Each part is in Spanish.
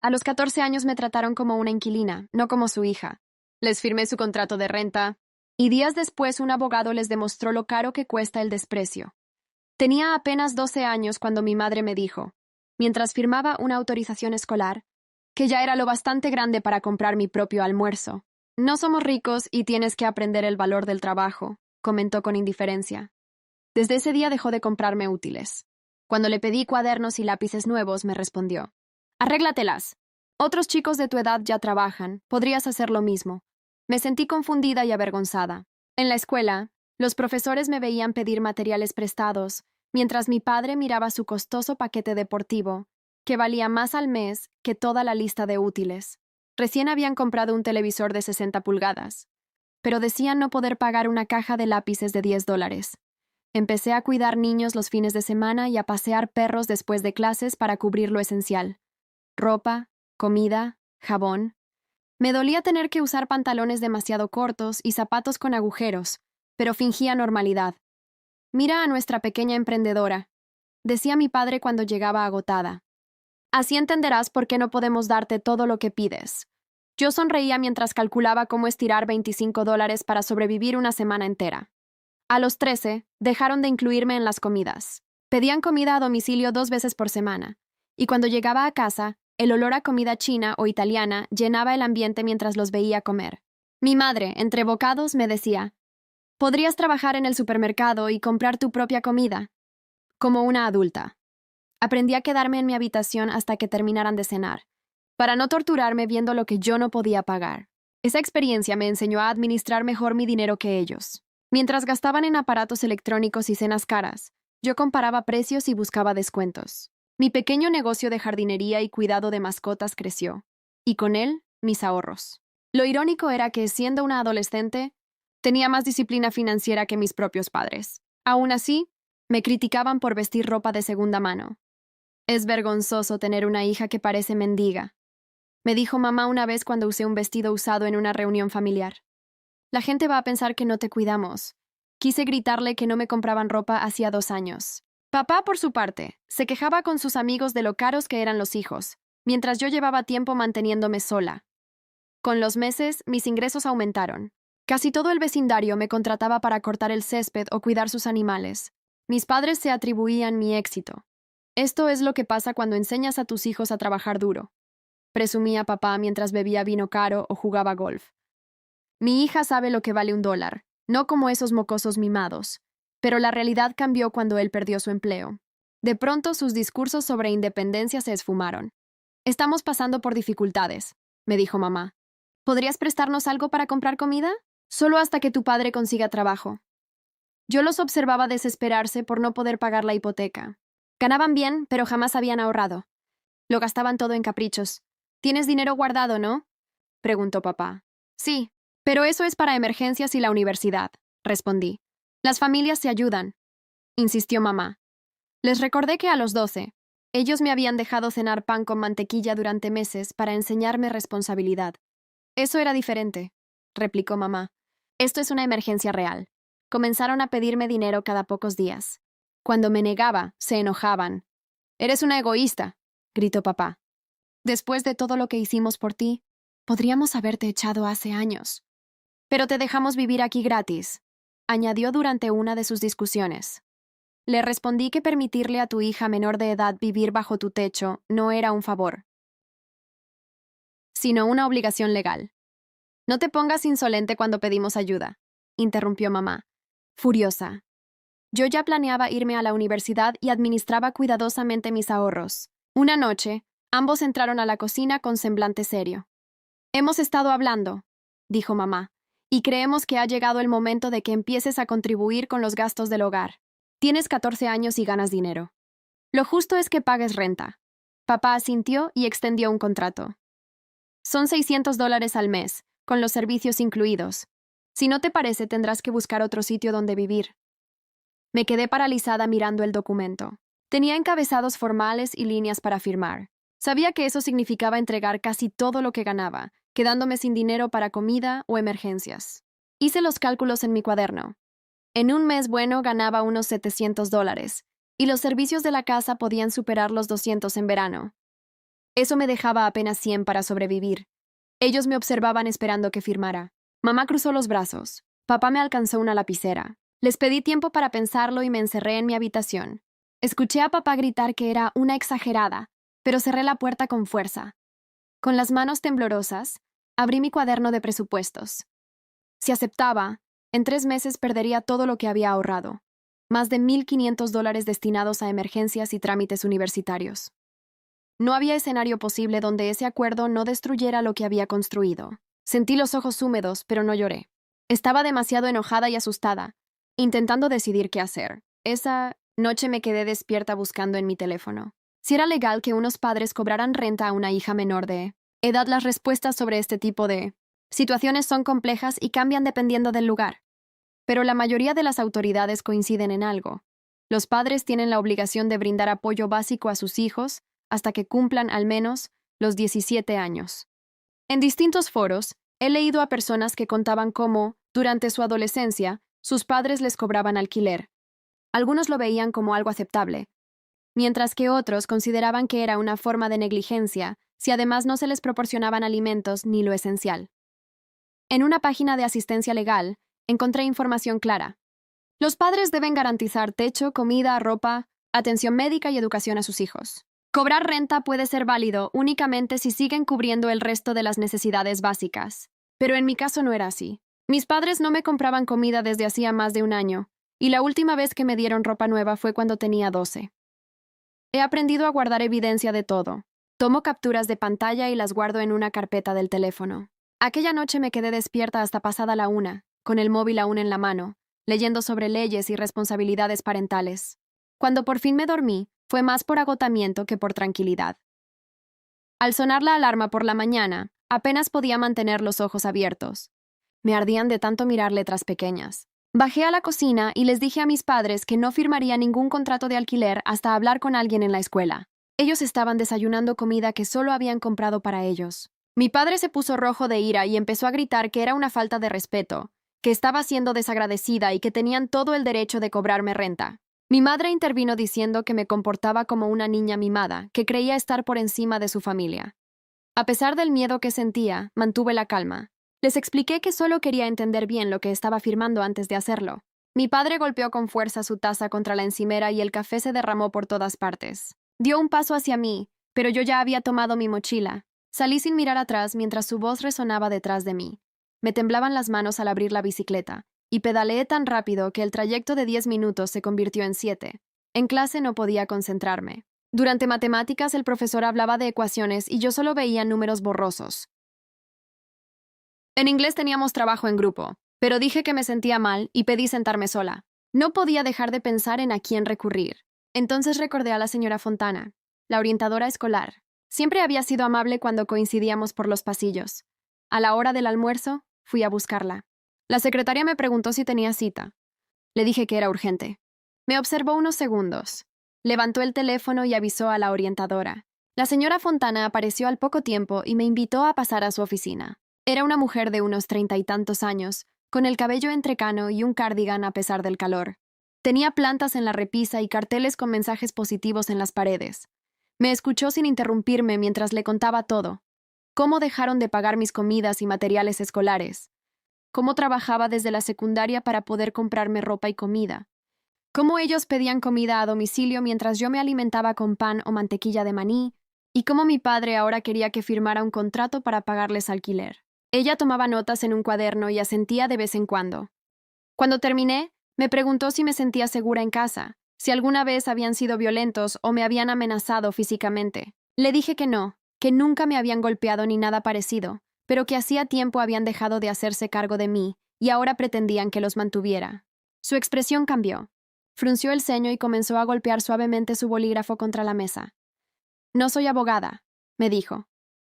A los 14 años me trataron como una inquilina, no como su hija. Les firmé su contrato de renta, y días después un abogado les demostró lo caro que cuesta el desprecio. Tenía apenas 12 años cuando mi madre me dijo, mientras firmaba una autorización escolar, que ya era lo bastante grande para comprar mi propio almuerzo. No somos ricos y tienes que aprender el valor del trabajo, comentó con indiferencia. Desde ese día dejó de comprarme útiles. Cuando le pedí cuadernos y lápices nuevos, me respondió: arréglatelas. Otros chicos de tu edad ya trabajan, podrías hacer lo mismo. Me sentí confundida y avergonzada. En la escuela, los profesores me veían pedir materiales prestados, mientras mi padre miraba su costoso paquete deportivo, que valía más al mes que toda la lista de útiles. Recién habían comprado un televisor de 60 pulgadas, pero decían no poder pagar una caja de lápices de $10. Empecé a cuidar niños los fines de semana y a pasear perros después de clases para cubrir lo esencial: ropa, comida, jabón. Me dolía tener que usar pantalones demasiado cortos y zapatos con agujeros, pero fingía normalidad. Mira a nuestra pequeña emprendedora, decía mi padre cuando llegaba agotada. Así entenderás por qué no podemos darte todo lo que pides. Yo sonreía mientras calculaba cómo estirar $25 para sobrevivir una semana entera. A los 13, dejaron de incluirme en las comidas. Pedían comida a domicilio 2 veces por semana, y cuando llegaba a casa, el olor a comida china o italiana llenaba el ambiente mientras los veía comer. Mi madre, entre bocados, me decía: podrías trabajar en el supermercado y comprar tu propia comida. Como una adulta. Aprendí a quedarme en mi habitación hasta que terminaran de cenar, para no torturarme viendo lo que yo no podía pagar. Esa experiencia me enseñó a administrar mejor mi dinero que ellos. Mientras gastaban en aparatos electrónicos y cenas caras, yo comparaba precios y buscaba descuentos. Mi pequeño negocio de jardinería y cuidado de mascotas creció, y con él, mis ahorros. Lo irónico era que, siendo una adolescente, tenía más disciplina financiera que mis propios padres. Aún así, me criticaban por vestir ropa de segunda mano. Es vergonzoso tener una hija que parece mendiga, me dijo mamá una vez cuando usé un vestido usado en una reunión familiar. La gente va a pensar que no te cuidamos. Quise gritarle que no me compraban ropa hacía 2 años. Papá, por su parte, se quejaba con sus amigos de lo caros que eran los hijos, mientras yo llevaba tiempo manteniéndome sola. Con los meses, mis ingresos aumentaron. Casi todo el vecindario me contrataba para cortar el césped o cuidar sus animales. Mis padres se atribuían mi éxito. Esto es lo que pasa cuando enseñas a tus hijos a trabajar duro, presumía papá mientras bebía vino caro o jugaba golf. Mi hija sabe lo que vale $1, no como esos mocosos mimados, pero la realidad cambió cuando él perdió su empleo. De pronto sus discursos sobre independencia se esfumaron. Estamos pasando por dificultades, me dijo mamá. ¿Podrías prestarnos algo para comprar comida? Solo hasta que tu padre consiga trabajo. Yo los observaba desesperarse por no poder pagar la hipoteca. Ganaban bien, pero jamás habían ahorrado. Lo gastaban todo en caprichos. ¿Tienes dinero guardado, no?, preguntó papá. Sí, pero eso es para emergencias y la universidad, respondí. Las familias se ayudan, insistió mamá. Les recordé que a los 12, ellos me habían dejado cenar pan con mantequilla durante meses para enseñarme responsabilidad. Eso era diferente, replicó mamá. Esto es una emergencia real. Comenzaron a pedirme dinero cada pocos días. Cuando me negaba, se enojaban. Eres una egoísta, gritó papá. Después de todo lo que hicimos por ti, podríamos haberte echado hace años. Pero te dejamos vivir aquí gratis, añadió durante una de sus discusiones. Le respondí que permitirle a tu hija menor de edad vivir bajo tu techo no era un favor, sino una obligación legal. No te pongas insolente cuando pedimos ayuda, interrumpió mamá, furiosa. Yo ya planeaba irme a la universidad y administraba cuidadosamente mis ahorros. Una noche, ambos entraron a la cocina con semblante serio. Hemos estado hablando, dijo mamá, y creemos que ha llegado el momento de que empieces a contribuir con los gastos del hogar. Tienes 14 años y ganas dinero. Lo justo es que pagues renta. Papá asintió y extendió un contrato. Son $600 al mes, con los servicios incluidos. Si no te parece, tendrás que buscar otro sitio donde vivir. Me quedé paralizada mirando el documento. Tenía encabezados formales y líneas para firmar. Sabía que eso significaba entregar casi todo lo que ganaba, quedándome sin dinero para comida o emergencias. Hice los cálculos en mi cuaderno. En un mes bueno ganaba unos $700, y los servicios de la casa podían superar los 200 en verano. Eso me dejaba apenas 100 para sobrevivir. Ellos me observaban esperando que firmara. Mamá cruzó los brazos. Papá me alcanzó una lapicera. Les pedí tiempo para pensarlo y me encerré en mi habitación. Escuché a papá gritar que era una exagerada, pero cerré la puerta con fuerza. Con las manos temblorosas, abrí mi cuaderno de presupuestos. Si aceptaba, en 3 meses perdería todo lo que había ahorrado. Más de $1,500 destinados a emergencias y trámites universitarios. No había escenario posible donde ese acuerdo no destruyera lo que había construido. Sentí los ojos húmedos, pero no lloré. Estaba demasiado enojada y asustada, intentando decidir qué hacer. Esa noche me quedé despierta buscando en mi teléfono. Si era legal que unos padres cobraran renta a una hija menor de edad, las respuestas sobre este tipo de situaciones son complejas y cambian dependiendo del lugar. Pero la mayoría de las autoridades coinciden en algo. Los padres tienen la obligación de brindar apoyo básico a sus hijos hasta que cumplan al menos los 17 años. En distintos foros, he leído a personas que contaban cómo, durante su adolescencia, sus padres les cobraban alquiler. Algunos lo veían como algo aceptable, mientras que otros consideraban que era una forma de negligencia si además no se les proporcionaban alimentos ni lo esencial. En una página de asistencia legal, encontré información clara. Los padres deben garantizar techo, comida, ropa, atención médica y educación a sus hijos. Cobrar renta puede ser válido únicamente si siguen cubriendo el resto de las necesidades básicas. Pero en mi caso no era así. Mis padres no me compraban comida desde hacía más de un año, y la última vez que me dieron ropa nueva fue cuando tenía 12. He aprendido a guardar evidencia de todo. Tomo capturas de pantalla y las guardo en una carpeta del teléfono. Aquella noche me quedé despierta hasta pasada la 1, con el móvil aún en la mano, leyendo sobre leyes y responsabilidades parentales. Cuando por fin me dormí, fue más por agotamiento que por tranquilidad. Al sonar la alarma por la mañana, apenas podía mantener los ojos abiertos. Me ardían de tanto mirar letras pequeñas. Bajé a la cocina y les dije a mis padres que no firmaría ningún contrato de alquiler hasta hablar con alguien en la escuela. Ellos estaban desayunando comida que solo habían comprado para ellos. Mi padre se puso rojo de ira y empezó a gritar que era una falta de respeto, que estaba siendo desagradecida y que tenían todo el derecho de cobrarme renta. Mi madre intervino diciendo que me comportaba como una niña mimada, que creía estar por encima de su familia. A pesar del miedo que sentía, mantuve la calma. Les expliqué que solo quería entender bien lo que estaba firmando antes de hacerlo. Mi padre golpeó con fuerza su taza contra la encimera y el café se derramó por todas partes. Dio un paso hacia mí, pero yo ya había tomado mi mochila. Salí sin mirar atrás mientras su voz resonaba detrás de mí. Me temblaban las manos al abrir la bicicleta, y pedaleé tan rápido que el trayecto de 10 minutos se convirtió en 7. En clase no podía concentrarme. Durante matemáticas el profesor hablaba de ecuaciones y yo solo veía números borrosos. En inglés teníamos trabajo en grupo, pero dije que me sentía mal y pedí sentarme sola. No podía dejar de pensar en a quién recurrir. Entonces recordé a la señora Fontana, la orientadora escolar. Siempre había sido amable cuando coincidíamos por los pasillos. A la hora del almuerzo, fui a buscarla. La secretaria me preguntó si tenía cita. Le dije que era urgente. Me observó unos segundos. Levantó el teléfono y avisó a la orientadora. La señora Fontana apareció al poco tiempo y me invitó a pasar a su oficina. Era una mujer de unos 30 y tantos años, con el cabello entrecano y un cardigan a pesar del calor. Tenía plantas en la repisa y carteles con mensajes positivos en las paredes. Me escuchó sin interrumpirme mientras le contaba todo. Cómo dejaron de pagar mis comidas y materiales escolares. Cómo trabajaba desde la secundaria para poder comprarme ropa y comida. Cómo ellos pedían comida a domicilio mientras yo me alimentaba con pan o mantequilla de maní, y cómo mi padre ahora quería que firmara un contrato para pagarles alquiler. Ella tomaba notas en un cuaderno y asentía de vez en cuando. Cuando terminé, me preguntó si me sentía segura en casa, si alguna vez habían sido violentos o me habían amenazado físicamente. Le dije que no, que nunca me habían golpeado ni nada parecido, pero que hacía tiempo habían dejado de hacerse cargo de mí y ahora pretendían que los mantuviera. Su expresión cambió. Frunció el ceño y comenzó a golpear suavemente su bolígrafo contra la mesa. No soy abogada, me dijo,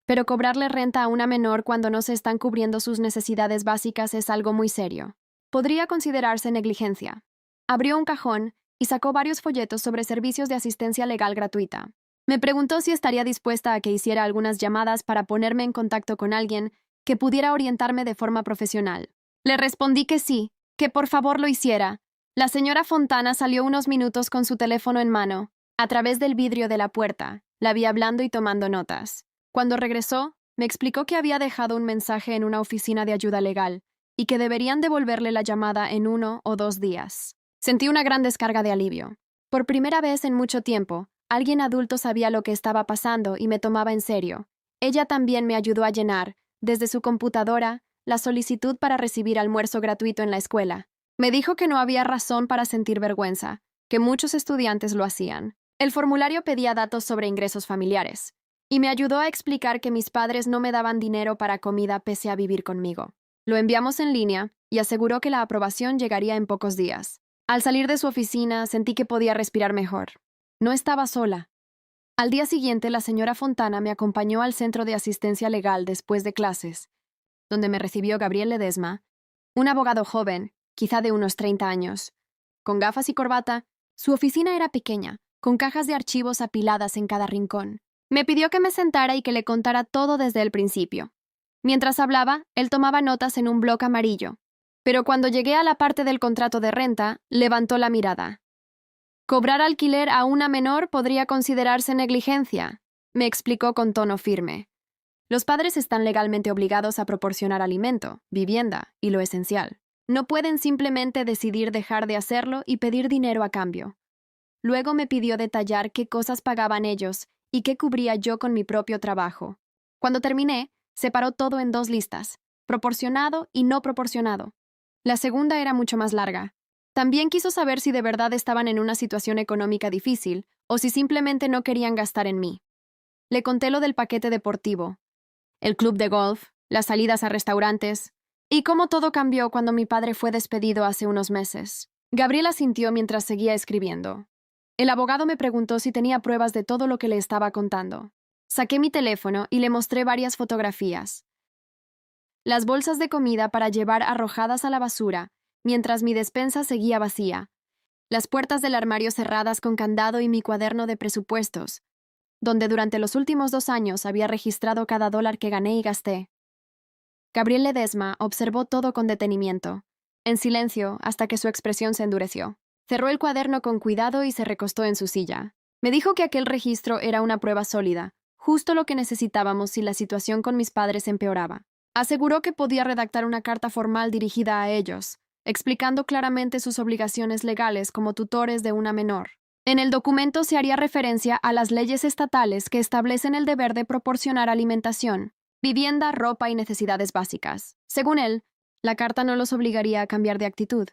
pero cobrarle renta a una menor cuando no se están cubriendo sus necesidades básicas es algo muy serio. Podría considerarse negligencia. Abrió un cajón y sacó varios folletos sobre servicios de asistencia legal gratuita. Me preguntó si estaría dispuesta a que hiciera algunas llamadas para ponerme en contacto con alguien que pudiera orientarme de forma profesional. Le respondí que sí, que por favor lo hiciera. La señora Fontana salió unos minutos con su teléfono en mano. A través del vidrio de la puerta, La vi hablando y tomando notas. Cuando regresó, me explicó que había dejado un mensaje en una oficina de ayuda legal y que deberían devolverle la llamada en 1 o 2 días. Sentí una gran descarga de alivio. Por primera vez en mucho tiempo, alguien adulto sabía lo que estaba pasando y me tomaba en serio. Ella también me ayudó a llenar, desde su computadora, la solicitud para recibir almuerzo gratuito en la escuela. Me dijo que no había razón para sentir vergüenza, que muchos estudiantes lo hacían. El formulario pedía datos sobre ingresos familiares, y me ayudó a explicar que mis padres no me daban dinero para comida pese a vivir conmigo. Lo enviamos en línea y aseguró que la aprobación llegaría en pocos días. Al salir de su oficina, sentí que podía respirar mejor. No estaba sola. Al día siguiente, la señora Fontana me acompañó al centro de asistencia legal después de clases, donde me recibió Gabriel Ledesma, un abogado joven, quizá de unos 30 años. Con gafas y corbata, su oficina era pequeña, con cajas de archivos apiladas en cada rincón. Me pidió que me sentara y que le contara todo desde el principio. Mientras hablaba, él tomaba notas en un bloc amarillo. Pero cuando llegué a la parte del contrato de renta, levantó la mirada. Cobrar alquiler a una menor podría considerarse negligencia, me explicó con tono firme. Los padres están legalmente obligados a proporcionar alimento, vivienda y lo esencial. No pueden simplemente decidir dejar de hacerlo y pedir dinero a cambio. Luego me pidió detallar qué cosas pagaban ellos y qué cubría yo con mi propio trabajo. Cuando terminé, separó todo en 2 listas, proporcionado y no proporcionado. La segunda era mucho más larga. También quiso saber si de verdad estaban en una situación económica difícil o si simplemente no querían gastar en mí. Le conté lo del paquete deportivo, el club de golf, las salidas a restaurantes, y cómo todo cambió cuando mi padre fue despedido hace unos meses. Gabriela sintió mientras seguía escribiendo. El abogado me preguntó si tenía pruebas de todo lo que le estaba contando. Saqué mi teléfono y le mostré varias fotografías. Las bolsas de comida para llevar arrojadas a la basura, mientras mi despensa seguía vacía. Las puertas del armario cerradas con candado y mi cuaderno de presupuestos, donde durante los últimos 2 años había registrado cada dólar que gané y gasté. Gabriel Ledesma observó todo con detenimiento, en silencio hasta que su expresión se endureció. Cerró el cuaderno con cuidado y se recostó en su silla. Me dijo que aquel registro era una prueba sólida, justo lo que necesitábamos si la situación con mis padres empeoraba. Aseguró que podía redactar una carta formal dirigida a ellos, explicando claramente sus obligaciones legales como tutores de una menor. En el documento se haría referencia a las leyes estatales que establecen el deber de proporcionar alimentación, vivienda, ropa y necesidades básicas. Según él, la carta no los obligaría a cambiar de actitud,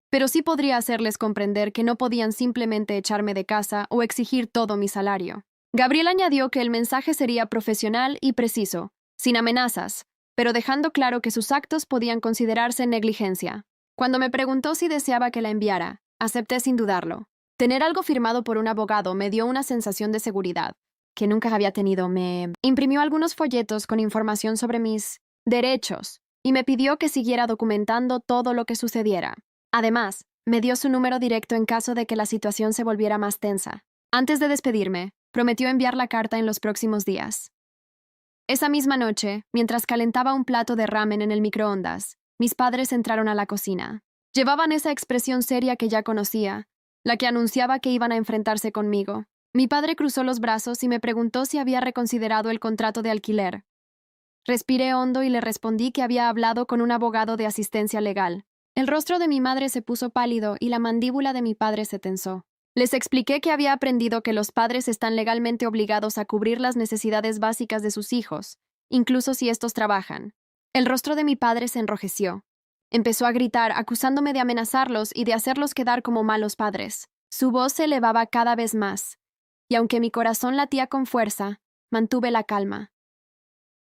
pero sí podría hacerles comprender que no podían simplemente echarme de casa o exigir todo mi salario. Gabriel añadió que el mensaje sería profesional y preciso, sin amenazas, pero dejando claro que sus actos podían considerarse negligencia. Cuando me preguntó si deseaba que la enviara, acepté sin dudarlo. Tener algo firmado por un abogado me dio una sensación de seguridad, que nunca había tenido. Me imprimió algunos folletos con información sobre mis derechos y me pidió que siguiera documentando todo lo que sucediera. Además, me dio su número directo en caso de que la situación se volviera más tensa. Antes de despedirme, prometió enviar la carta en los próximos días. Esa misma noche, mientras calentaba un plato de ramen en el microondas, mis padres entraron a la cocina. Llevaban esa expresión seria que ya conocía, la que anunciaba que iban a enfrentarse conmigo. Mi padre cruzó los brazos y me preguntó si había reconsiderado el contrato de alquiler. Respiré hondo y le respondí que había hablado con un abogado de asistencia legal. El rostro de mi madre se puso pálido y la mandíbula de mi padre se tensó. Les expliqué que había aprendido que los padres están legalmente obligados a cubrir las necesidades básicas de sus hijos, incluso si estos trabajan. El rostro de mi padre se enrojeció. Empezó a gritar, acusándome de amenazarlos y de hacerlos quedar como malos padres. Su voz se elevaba cada vez más, y aunque mi corazón latía con fuerza, mantuve la calma.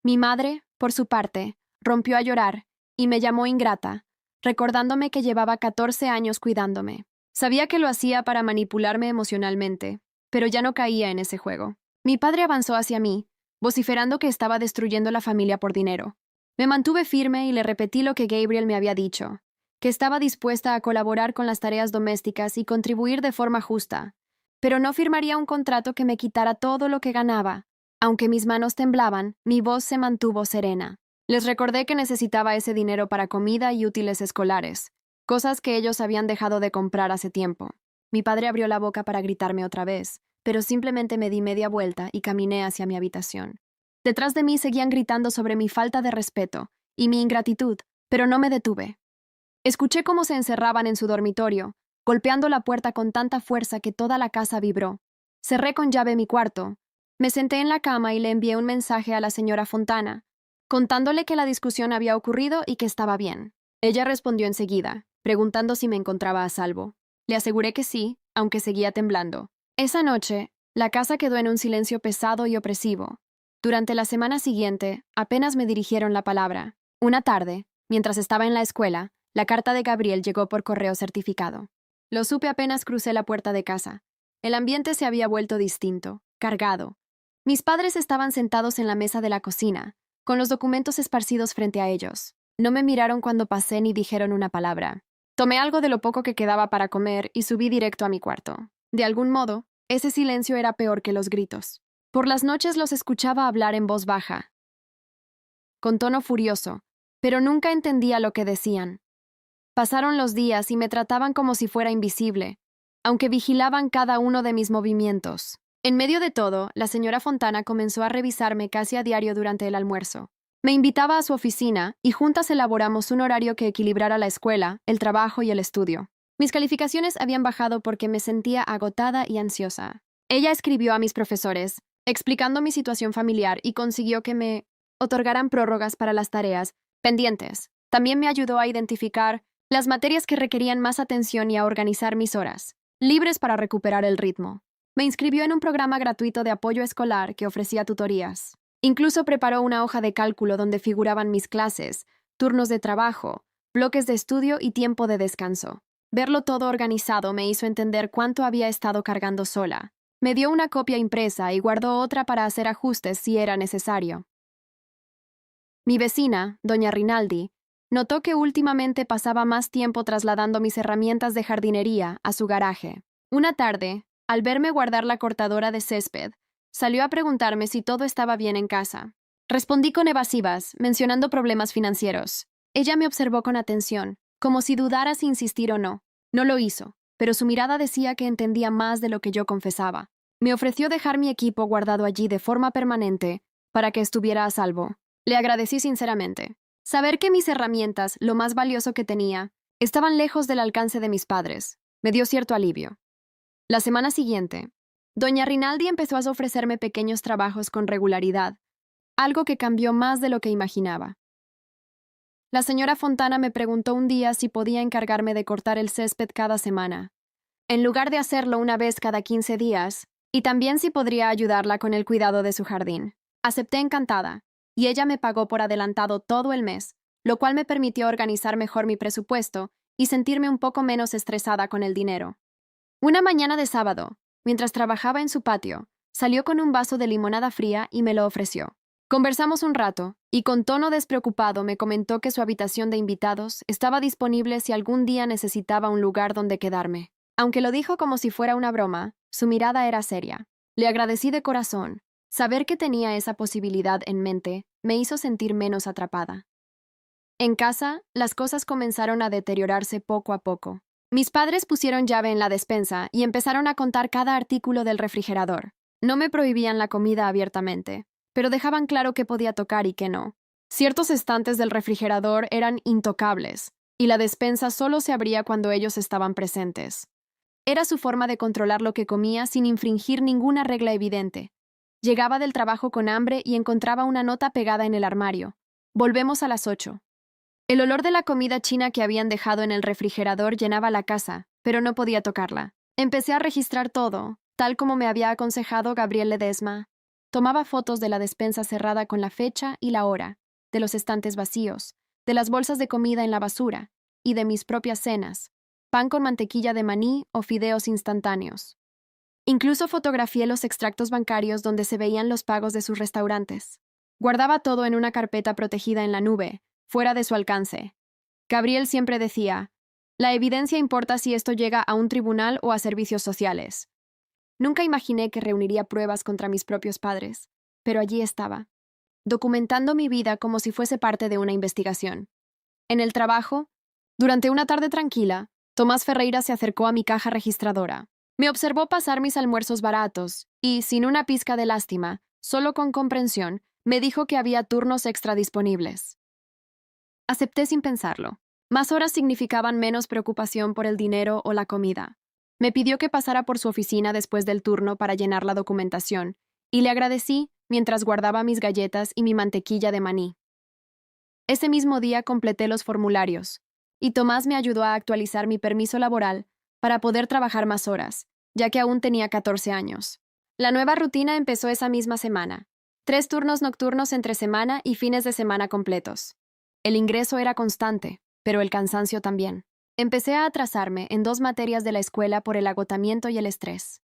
Mi madre, por su parte, rompió a llorar y me llamó ingrata, recordándome que llevaba 14 años cuidándome. Sabía que lo hacía para manipularme emocionalmente, pero ya no caía en ese juego. Mi padre avanzó hacia mí, vociferando que estaba destruyendo la familia por dinero. Me mantuve firme y le repetí lo que Gabriel me había dicho, que estaba dispuesta a colaborar con las tareas domésticas y contribuir de forma justa, pero no firmaría un contrato que me quitara todo lo que ganaba. Aunque mis manos temblaban, mi voz se mantuvo serena. Les recordé que necesitaba ese dinero para comida y útiles escolares, cosas que ellos habían dejado de comprar hace tiempo. Mi padre abrió la boca para gritarme otra vez, pero simplemente me di media vuelta y caminé hacia mi habitación. Detrás de mí seguían gritando sobre mi falta de respeto y mi ingratitud, pero no me detuve. Escuché cómo se encerraban en su dormitorio, golpeando la puerta con tanta fuerza que toda la casa vibró. Cerré con llave mi cuarto. Me senté en la cama y le envié un mensaje a la señora Fontana, contándole que la discusión había ocurrido y que estaba bien. Ella respondió enseguida, preguntando si me encontraba a salvo. Le aseguré que sí, aunque seguía temblando. Esa noche, la casa quedó en un silencio pesado y opresivo. Durante la semana siguiente, apenas me dirigieron la palabra. Una tarde, mientras estaba en la escuela, la carta de Gabriel llegó por correo certificado. Lo supe apenas crucé la puerta de casa. El ambiente se había vuelto distinto, cargado. Mis padres estaban sentados en la mesa de la cocina, con los documentos esparcidos frente a ellos. No me miraron cuando pasé ni dijeron una palabra. Tomé algo de lo poco que quedaba para comer y subí directo a mi cuarto. De algún modo, ese silencio era peor que los gritos. Por las noches los escuchaba hablar en voz baja, con tono furioso, pero nunca entendía lo que decían. Pasaron los días y me trataban como si fuera invisible, aunque vigilaban cada uno de mis movimientos. En medio de todo, la señora Fontana comenzó a revisarme casi a diario durante el almuerzo. Me invitaba a su oficina y juntas elaboramos un horario que equilibrara la escuela, el trabajo y el estudio. Mis calificaciones habían bajado porque me sentía agotada y ansiosa. Ella escribió a mis profesores, explicando mi situación familiar y consiguió que me otorgaran prórrogas para las tareas pendientes. También me ayudó a identificar las materias que requerían más atención y a organizar mis horas, libres para recuperar el ritmo. Me inscribió en un programa gratuito de apoyo escolar que ofrecía tutorías. Incluso preparó una hoja de cálculo donde figuraban mis clases, turnos de trabajo, bloques de estudio y tiempo de descanso. Verlo todo organizado me hizo entender cuánto había estado cargando sola. Me dio una copia impresa y guardó otra para hacer ajustes si era necesario. Mi vecina, doña Rinaldi, notó que últimamente pasaba más tiempo trasladando mis herramientas de jardinería a su garaje. Una tarde, al verme guardar la cortadora de césped, salió a preguntarme si todo estaba bien en casa. Respondí con evasivas, mencionando problemas financieros. Ella me observó con atención, como si dudara si insistir o no. No lo hizo, pero su mirada decía que entendía más de lo que yo confesaba. Me ofreció dejar mi equipo guardado allí de forma permanente para que estuviera a salvo. Le agradecí sinceramente. Saber que mis herramientas, lo más valioso que tenía, estaban lejos del alcance de mis padres, me dio cierto alivio. La semana siguiente, doña Rinaldi empezó a ofrecerme pequeños trabajos con regularidad, algo que cambió más de lo que imaginaba. La señora Fontana me preguntó un día si podía encargarme de cortar el césped cada semana, en lugar de hacerlo una vez cada 15 días, y también si podría ayudarla con el cuidado de su jardín. Acepté encantada, y ella me pagó por adelantado todo el mes, lo cual me permitió organizar mejor mi presupuesto y sentirme un poco menos estresada con el dinero. Una mañana de sábado, mientras trabajaba en su patio, salió con un vaso de limonada fría y me lo ofreció. Conversamos un rato, y con tono despreocupado me comentó que su habitación de invitados estaba disponible si algún día necesitaba un lugar donde quedarme. Aunque lo dijo como si fuera una broma, su mirada era seria. Le agradecí de corazón. Saber que tenía esa posibilidad en mente me hizo sentir menos atrapada. En casa, las cosas comenzaron a deteriorarse poco a poco. Mis padres pusieron llave en la despensa y empezaron a contar cada artículo del refrigerador. No me prohibían la comida abiertamente, pero dejaban claro qué podía tocar y qué no. Ciertos estantes del refrigerador eran intocables, y la despensa solo se abría cuando ellos estaban presentes. Era su forma de controlar lo que comía sin infringir ninguna regla evidente. Llegaba del trabajo con hambre y encontraba una nota pegada en el armario. Volvemos a las 8. El olor de la comida china que habían dejado en el refrigerador llenaba la casa, pero no podía tocarla. Empecé a registrar todo, tal como me había aconsejado Gabriel Ledesma. Tomaba fotos de la despensa cerrada con la fecha y la hora, de los estantes vacíos, de las bolsas de comida en la basura y de mis propias cenas, pan con mantequilla de maní o fideos instantáneos. Incluso fotografié los extractos bancarios donde se veían los pagos de sus restaurantes. Guardaba todo en una carpeta protegida en la nube, fuera de su alcance. Gabriel siempre decía, la evidencia importa si esto llega a un tribunal o a servicios sociales. Nunca imaginé que reuniría pruebas contra mis propios padres, pero allí estaba, documentando mi vida como si fuese parte de una investigación. En el trabajo, durante una tarde tranquila, Tomás Ferreira se acercó a mi caja registradora. Me observó pasar mis almuerzos baratos y, sin una pizca de lástima, solo con comprensión, me dijo que había turnos extra disponibles. Acepté sin pensarlo. Más horas significaban menos preocupación por el dinero o la comida. Me pidió que pasara por su oficina después del turno para llenar la documentación, y le agradecí mientras guardaba mis galletas y mi mantequilla de maní. Ese mismo día completé los formularios, y Tomás me ayudó a actualizar mi permiso laboral para poder trabajar más horas, ya que aún tenía 14 años. La nueva rutina empezó esa misma semana. 3 turnos nocturnos entre semana y fines de semana completos. El ingreso era constante, pero el cansancio también. Empecé a atrasarme en 2 materias de la escuela por el agotamiento y el estrés.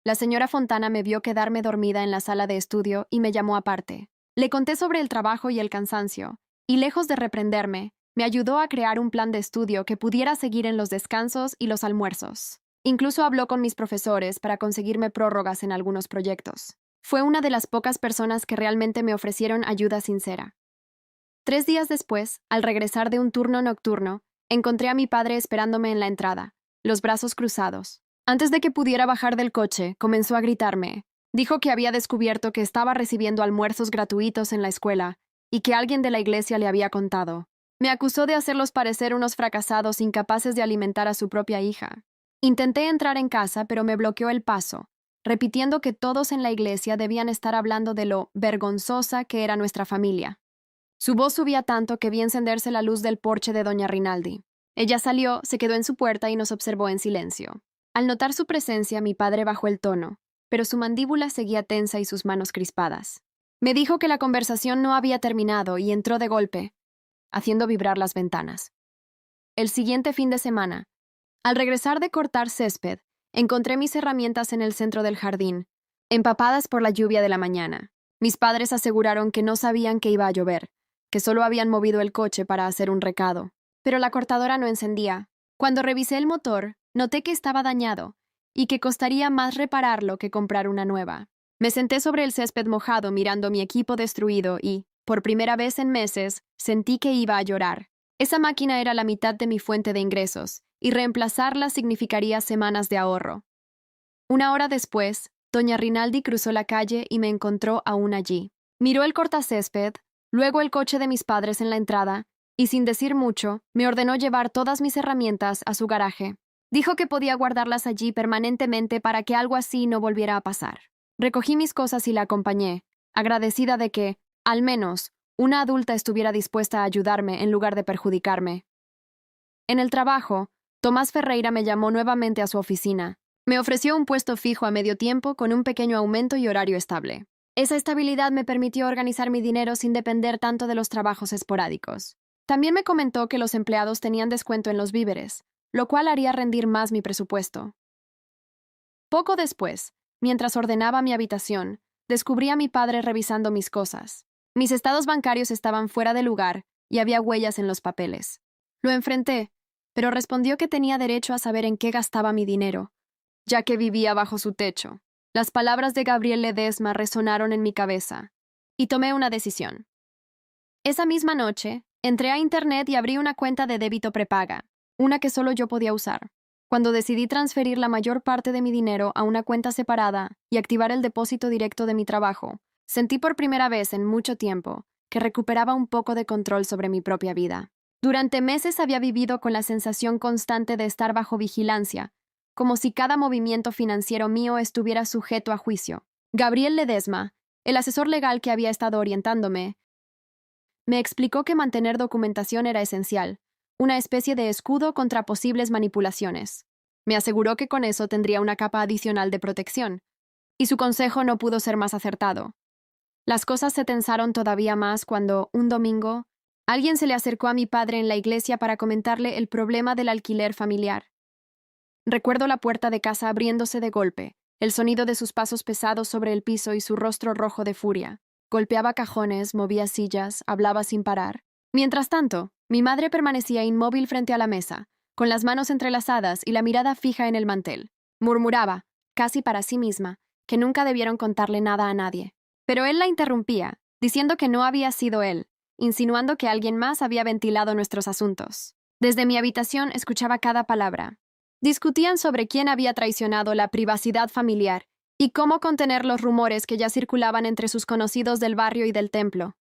La señora Fontana me vio quedarme dormida en la sala de estudio y me llamó aparte. Le conté sobre el trabajo y el cansancio, y lejos de reprenderme, me ayudó a crear un plan de estudio que pudiera seguir en los descansos y los almuerzos. Incluso habló con mis profesores para conseguirme prórrogas en algunos proyectos. Fue una de las pocas personas que realmente me ofrecieron ayuda sincera. 3 días después, al regresar de un turno nocturno, encontré a mi padre esperándome en la entrada, los brazos cruzados. Antes de que pudiera bajar del coche, comenzó a gritarme. Dijo que había descubierto que estaba recibiendo almuerzos gratuitos en la escuela y que alguien de la iglesia le había contado. Me acusó de hacerlos parecer unos fracasados incapaces de alimentar a su propia hija. Intenté entrar en casa, pero me bloqueó el paso, repitiendo que todos en la iglesia debían estar hablando de lo vergonzosa que era nuestra familia. Su voz subía tanto que vi encenderse la luz del porche de doña Rinaldi. Ella salió, se quedó en su puerta y nos observó en silencio. Al notar su presencia, mi padre bajó el tono, pero su mandíbula seguía tensa y sus manos crispadas. Me dijo que la conversación no había terminado y entró de golpe, haciendo vibrar las ventanas. El siguiente fin de semana, al regresar de cortar césped, encontré mis herramientas en el centro del jardín, empapadas por la lluvia de la mañana. Mis padres aseguraron que no sabían que iba a llover, que solo habían movido el coche para hacer un recado. Pero la cortadora no encendía. Cuando revisé el motor, noté que estaba dañado y que costaría más repararlo que comprar una nueva. Me senté sobre el césped mojado mirando mi equipo destruido y, por primera vez en meses, sentí que iba a llorar. Esa máquina era la mitad de mi fuente de ingresos, y reemplazarla significaría semanas de ahorro. 1 hora después, doña Rinaldi cruzó la calle y me encontró aún allí. Miró el cortacésped, luego el coche de mis padres en la entrada, y sin decir mucho, me ordenó llevar todas mis herramientas a su garaje. Dijo que podía guardarlas allí permanentemente para que algo así no volviera a pasar. Recogí mis cosas y la acompañé, agradecida de que, al menos, una adulta estuviera dispuesta a ayudarme en lugar de perjudicarme. En el trabajo, Tomás Ferreira me llamó nuevamente a su oficina. Me ofreció un puesto fijo a medio tiempo con un pequeño aumento y horario estable. Esa estabilidad me permitió organizar mi dinero sin depender tanto de los trabajos esporádicos. También me comentó que los empleados tenían descuento en los víveres, lo cual haría rendir más mi presupuesto. Poco después, mientras ordenaba mi habitación, descubrí a mi padre revisando mis cosas. Mis estados bancarios estaban fuera de lugar y había huellas en los papeles. Lo enfrenté, pero respondió que tenía derecho a saber en qué gastaba mi dinero, ya que vivía bajo su techo. Las palabras de Gabriel Ledesma resonaron en mi cabeza, y tomé una decisión. Esa misma noche, entré a Internet y abrí una cuenta de débito prepaga, una que solo yo podía usar. Cuando decidí transferir la mayor parte de mi dinero a una cuenta separada y activar el depósito directo de mi trabajo, sentí por primera vez en mucho tiempo que recuperaba un poco de control sobre mi propia vida. Durante meses había vivido con la sensación constante de estar bajo vigilancia, como si cada movimiento financiero mío estuviera sujeto a juicio. Gabriel Ledesma, el asesor legal que había estado orientándome, me explicó que mantener documentación era esencial, una especie de escudo contra posibles manipulaciones. Me aseguró que con eso tendría una capa adicional de protección, y su consejo no pudo ser más acertado. Las cosas se tensaron todavía más cuando, un domingo, alguien se le acercó a mi padre en la iglesia para comentarle el problema del alquiler familiar. Recuerdo la puerta de casa abriéndose de golpe, el sonido de sus pasos pesados sobre el piso y su rostro rojo de furia. Golpeaba cajones, movía sillas, hablaba sin parar. Mientras tanto, mi madre permanecía inmóvil frente a la mesa, con las manos entrelazadas y la mirada fija en el mantel. Murmuraba, casi para sí misma, que nunca debieron contarle nada a nadie. Pero él la interrumpía, diciendo que no había sido él, insinuando que alguien más había ventilado nuestros asuntos. Desde mi habitación escuchaba cada palabra. Discutían sobre quién había traicionado la privacidad familiar y cómo contener los rumores que ya circulaban entre sus conocidos del barrio y del templo.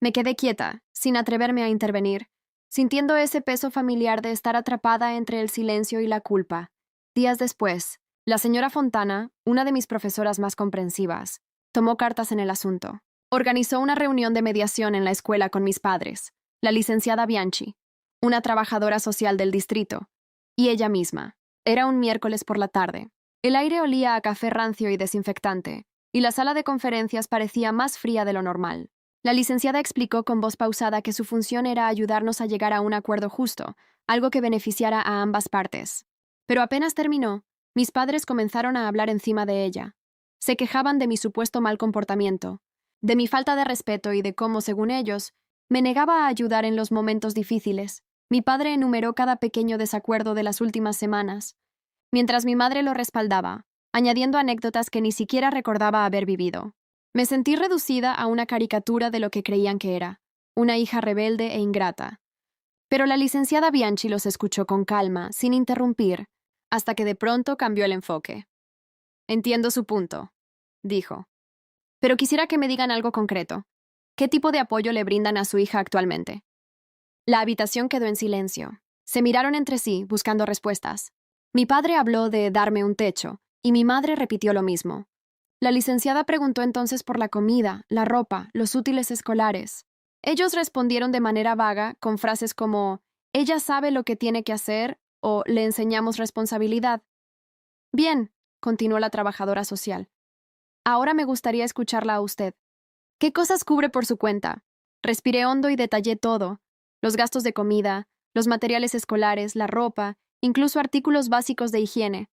Me quedé quieta, sin atreverme a intervenir, sintiendo ese peso familiar de estar atrapada entre el silencio y la culpa. Días después, la señora Fontana, una de mis profesoras más comprensivas, tomó cartas en el asunto. Organizó una reunión de mediación en la escuela con mis padres, la licenciada Bianchi, una trabajadora social del distrito, y ella misma. Era un miércoles por la tarde. El aire olía a café rancio y desinfectante, y la sala de conferencias parecía más fría de lo normal. La licenciada explicó con voz pausada que su función era ayudarnos a llegar a un acuerdo justo, algo que beneficiara a ambas partes. Pero apenas terminó, mis padres comenzaron a hablar encima de ella. Se quejaban de mi supuesto mal comportamiento, de mi falta de respeto y de cómo, según ellos, me negaba a ayudar en los momentos difíciles. Mi padre enumeró cada pequeño desacuerdo de las últimas semanas, mientras mi madre lo respaldaba, añadiendo anécdotas que ni siquiera recordaba haber vivido. Me sentí reducida a una caricatura de lo que creían que era, una hija rebelde e ingrata. Pero la licenciada Bianchi los escuchó con calma, sin interrumpir, hasta que de pronto cambió el enfoque. Entiendo su punto, dijo. Pero quisiera que me digan algo concreto. ¿Qué tipo de apoyo le brindan a su hija actualmente? La habitación quedó en silencio. Se miraron entre sí, buscando respuestas. Mi padre habló de darme un techo, y mi madre repitió lo mismo. La licenciada preguntó entonces por la comida, la ropa, los útiles escolares. Ellos respondieron de manera vaga, con frases como, ella sabe lo que tiene que hacer, o le enseñamos responsabilidad. Bien, continuó la trabajadora social. Ahora me gustaría escucharla a usted. ¿Qué cosas cubre por su cuenta? Respiré hondo y detallé todo. Los gastos de comida, los materiales escolares, la ropa, incluso artículos básicos de higiene.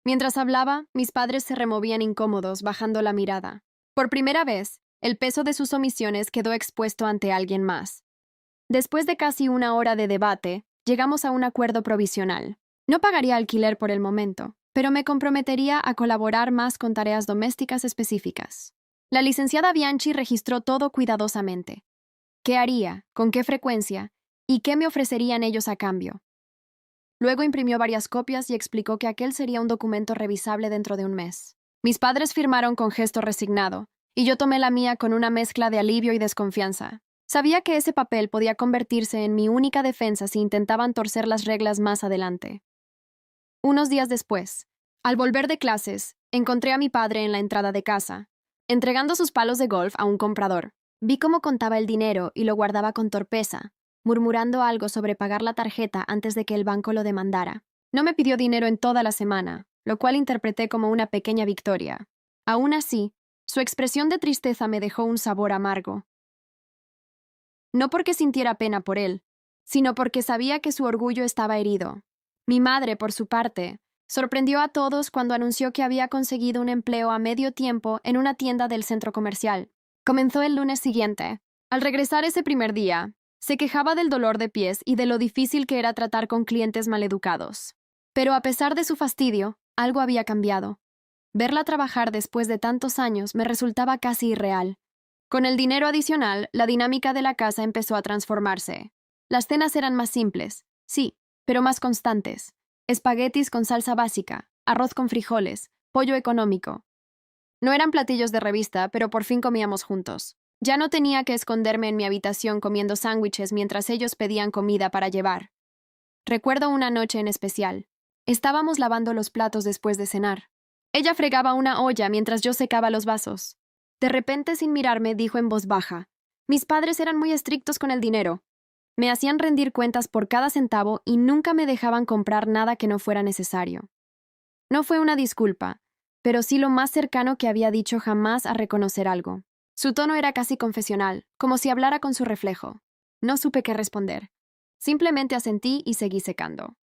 Mientras hablaba, mis padres se removían incómodos, bajando la mirada. Por primera vez, el peso de sus omisiones quedó expuesto ante alguien más. Después de casi una hora de debate, llegamos a un acuerdo provisional. No pagaría alquiler por el momento, pero me comprometería a colaborar más con tareas domésticas específicas. La licenciada Bianchi registró todo cuidadosamente. ¿Qué haría? ¿Con qué frecuencia? ¿Y qué me ofrecerían ellos a cambio? Luego imprimió varias copias y explicó que aquel sería un documento revisable dentro de un mes. Mis padres firmaron con gesto resignado, y yo tomé la mía con una mezcla de alivio y desconfianza. Sabía que ese papel podía convertirse en mi única defensa si intentaban torcer las reglas más adelante. Unos días después, al volver de clases, encontré a mi padre en la entrada de casa, entregando sus palos de golf a un comprador. Vi cómo contaba el dinero y lo guardaba con torpeza, murmurando algo sobre pagar la tarjeta antes de que el banco lo demandara. No me pidió dinero en toda la semana, lo cual interpreté como una pequeña victoria. Aún así, su expresión de tristeza me dejó un sabor amargo. No porque sintiera pena por él, sino porque sabía que su orgullo estaba herido. Mi madre, por su parte, sorprendió a todos cuando anunció que había conseguido un empleo a medio tiempo en una tienda del centro comercial. Comenzó el lunes siguiente. Al regresar ese primer día, se quejaba del dolor de pies y de lo difícil que era tratar con clientes maleducados. Pero a pesar de su fastidio, algo había cambiado. Verla trabajar después de tantos años me resultaba casi irreal. Con el dinero adicional, la dinámica de la casa empezó a transformarse. Las cenas eran más simples, sí, pero más constantes. Espaguetis con salsa básica, arroz con frijoles, pollo económico. No eran platillos de revista, pero por fin comíamos juntos. Ya no tenía que esconderme en mi habitación comiendo sándwiches mientras ellos pedían comida para llevar. Recuerdo una noche en especial. Estábamos lavando los platos después de cenar. Ella fregaba una olla mientras yo secaba los vasos. De repente, sin mirarme, dijo en voz baja: mis padres eran muy estrictos con el dinero. Me hacían rendir cuentas por cada centavo y nunca me dejaban comprar nada que no fuera necesario. No fue una disculpa, pero sí lo más cercano que había dicho jamás a reconocer algo. Su tono era casi confesional, como si hablara con su reflejo. No supe qué responder. Simplemente asentí y seguí secando.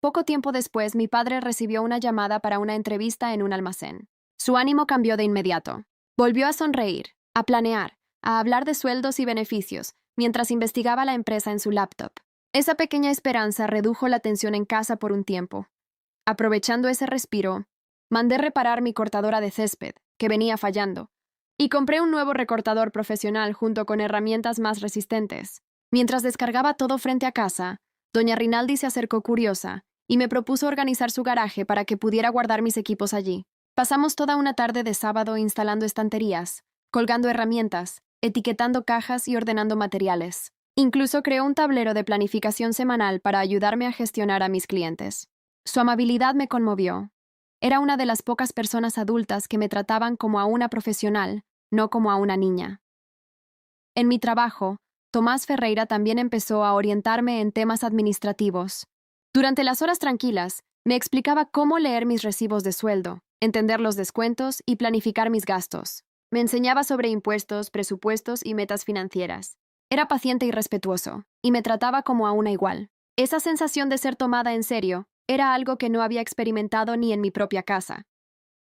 Poco tiempo después, mi padre recibió una llamada para una entrevista en un almacén. Su ánimo cambió de inmediato. Volvió a sonreír, a planear, a hablar de sueldos y beneficios, mientras investigaba la empresa en su laptop. Esa pequeña esperanza redujo la tensión en casa por un tiempo. Aprovechando ese respiro, mandé reparar mi cortadora de césped, que venía fallando, y compré un nuevo recortador profesional junto con herramientas más resistentes. Mientras descargaba todo frente a casa, doña Rinaldi se acercó curiosa y me propuso organizar su garaje para que pudiera guardar mis equipos allí. Pasamos toda una tarde de sábado instalando estanterías, colgando herramientas, etiquetando cajas y ordenando materiales. Incluso creó un tablero de planificación semanal para ayudarme a gestionar a mis clientes. Su amabilidad me conmovió. Era una de las pocas personas adultas que me trataban como a una profesional, no como a una niña. En mi trabajo, Tomás Ferreira también empezó a orientarme en temas administrativos. Durante las horas tranquilas, me explicaba cómo leer mis recibos de sueldo, entender los descuentos y planificar mis gastos. Me enseñaba sobre impuestos, presupuestos y metas financieras. Era paciente y respetuoso, y me trataba como a una igual. Esa sensación de ser tomada en serio era algo que no había experimentado ni en mi propia casa.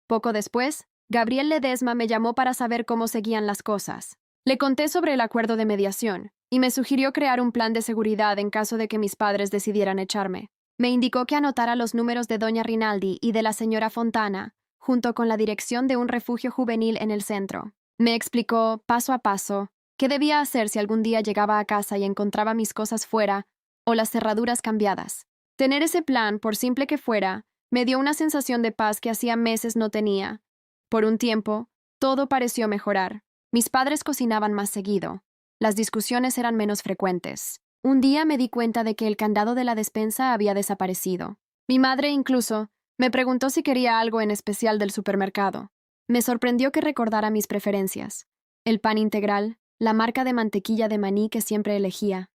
Poco después, Gabriel Ledesma me llamó para saber cómo seguían las cosas. Le conté sobre el acuerdo de mediación, y me sugirió crear un plan de seguridad en caso de que mis padres decidieran echarme. Me indicó que anotara los números de doña Rinaldi y de la señora Fontana, junto con la dirección de un refugio juvenil en el centro. Me explicó, paso a paso, qué debía hacer si algún día llegaba a casa y encontraba mis cosas fuera o las cerraduras cambiadas. Tener ese plan, por simple que fuera, me dio una sensación de paz que hacía meses no tenía. Por un tiempo, todo pareció mejorar. Mis padres cocinaban más seguido. Las discusiones eran menos frecuentes. Un día me di cuenta de que el candado de la despensa había desaparecido. Mi madre incluso me preguntó si quería algo en especial del supermercado. Me sorprendió que recordara mis preferencias. El pan integral, la marca de mantequilla de maní que siempre elegía.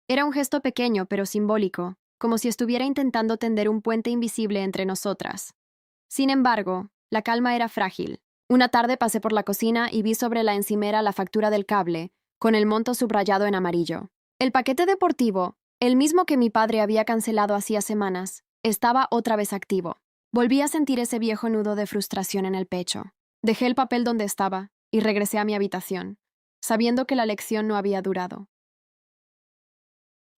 Era un gesto pequeño pero simbólico, como si estuviera intentando tender un puente invisible entre nosotras. Sin embargo, la calma era frágil. Una tarde pasé por la cocina y vi sobre la encimera la factura del cable, con el monto subrayado en amarillo. El paquete deportivo, el mismo que mi padre había cancelado hacía semanas, estaba otra vez activo. Volví a sentir ese viejo nudo de frustración en el pecho. Dejé el papel donde estaba y regresé a mi habitación, sabiendo que la lección no había durado.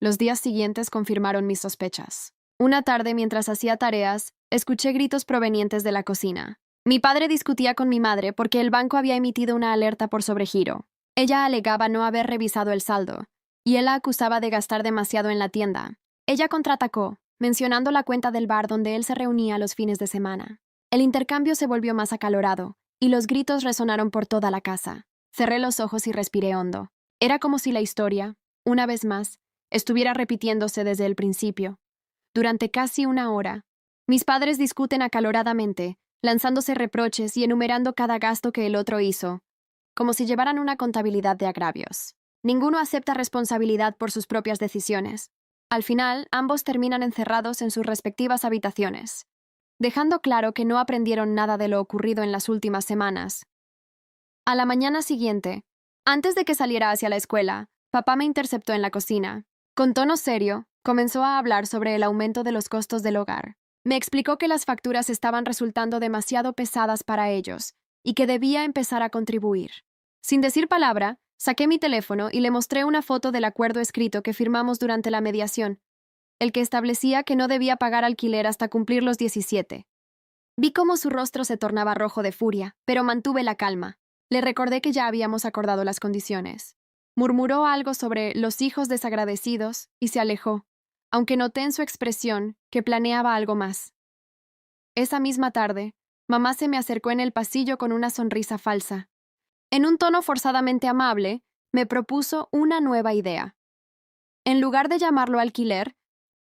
Los días siguientes confirmaron mis sospechas. Una tarde, mientras hacía tareas, escuché gritos provenientes de la cocina. Mi padre discutía con mi madre porque el banco había emitido una alerta por sobregiro. Ella alegaba no haber revisado el saldo, y él la acusaba de gastar demasiado en la tienda. Ella contraatacó, mencionando la cuenta del bar donde él se reunía los fines de semana. El intercambio se volvió más acalorado, y los gritos resonaron por toda la casa. Cerré los ojos y respiré hondo. Era como si la historia, una vez más, estuviera repitiéndose desde el principio. Durante casi una hora, mis padres discuten acaloradamente, lanzándose reproches y enumerando cada gasto que el otro hizo, como si llevaran una contabilidad de agravios. Ninguno acepta responsabilidad por sus propias decisiones. Al final, ambos terminan encerrados en sus respectivas habitaciones, dejando claro que no aprendieron nada de lo ocurrido en las últimas semanas. A la mañana siguiente, antes de que saliera hacia la escuela, papá me interceptó en la cocina. Con tono serio, comenzó a hablar sobre el aumento de los costos del hogar. Me explicó que las facturas estaban resultando demasiado pesadas para ellos y que debía empezar a contribuir. Sin decir palabra, saqué mi teléfono y le mostré una foto del acuerdo escrito que firmamos durante la mediación, el que establecía que no debía pagar alquiler hasta cumplir los 17. Vi cómo su rostro se tornaba rojo de furia, pero mantuve la calma. Le recordé que ya habíamos acordado las condiciones. Murmuró algo sobre los hijos desagradecidos y se alejó, aunque noté en su expresión que planeaba algo más. Esa misma tarde, mamá se me acercó en el pasillo con una sonrisa falsa. En un tono forzadamente amable, me propuso una nueva idea. En lugar de llamarlo alquiler,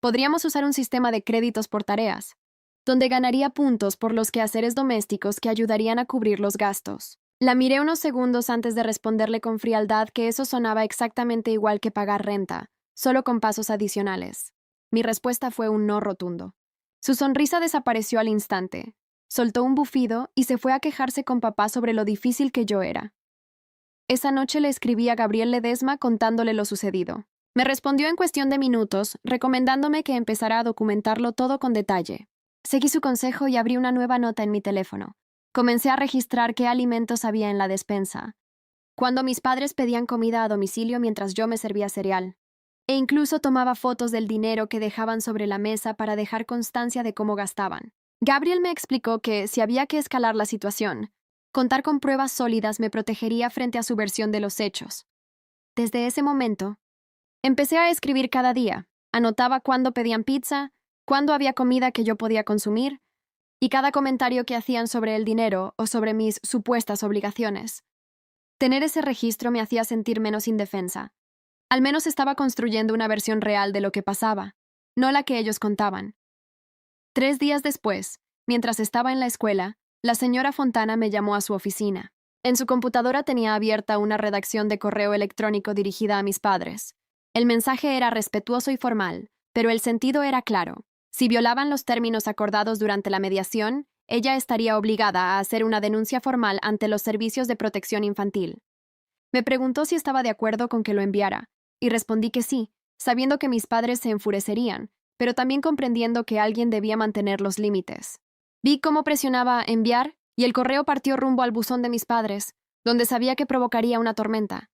podríamos usar un sistema de créditos por tareas, donde ganaría puntos por los quehaceres domésticos que ayudarían a cubrir los gastos. La miré unos segundos antes de responderle con frialdad que eso sonaba exactamente igual que pagar renta, solo con pasos adicionales. Mi respuesta fue un no rotundo. Su sonrisa desapareció al instante, soltó un bufido y se fue a quejarse con papá sobre lo difícil que yo era. Esa noche le escribí a Gabriel Ledesma contándole lo sucedido. Me respondió en cuestión de minutos, recomendándome que empezara a documentarlo todo con detalle. Seguí su consejo y abrí una nueva nota en mi teléfono. Comencé a registrar qué alimentos había en la despensa, cuando mis padres pedían comida a domicilio mientras yo me servía cereal, e incluso tomaba fotos del dinero que dejaban sobre la mesa para dejar constancia de cómo gastaban. Gabriel me explicó que, si había que escalar la situación, contar con pruebas sólidas me protegería frente a su versión de los hechos. Desde ese momento, empecé a escribir cada día. Anotaba cuándo pedían pizza, cuándo había comida que yo podía consumir, y cada comentario que hacían sobre el dinero o sobre mis supuestas obligaciones. Tener ese registro me hacía sentir menos indefensa. Al menos estaba construyendo una versión real de lo que pasaba, no la que ellos contaban. 3 días después, mientras estaba en la escuela, la señora Fontana me llamó a su oficina. En su computadora tenía abierta una redacción de correo electrónico dirigida a mis padres. El mensaje era respetuoso y formal, pero el sentido era claro. Si violaban los términos acordados durante la mediación, ella estaría obligada a hacer una denuncia formal ante los servicios de protección infantil. Me preguntó si estaba de acuerdo con que lo enviara, y respondí que sí, sabiendo que mis padres se enfurecerían, pero también comprendiendo que alguien debía mantener los límites. Vi cómo presionaba enviar y el correo partió rumbo al buzón de mis padres, donde sabía que provocaría una tormenta.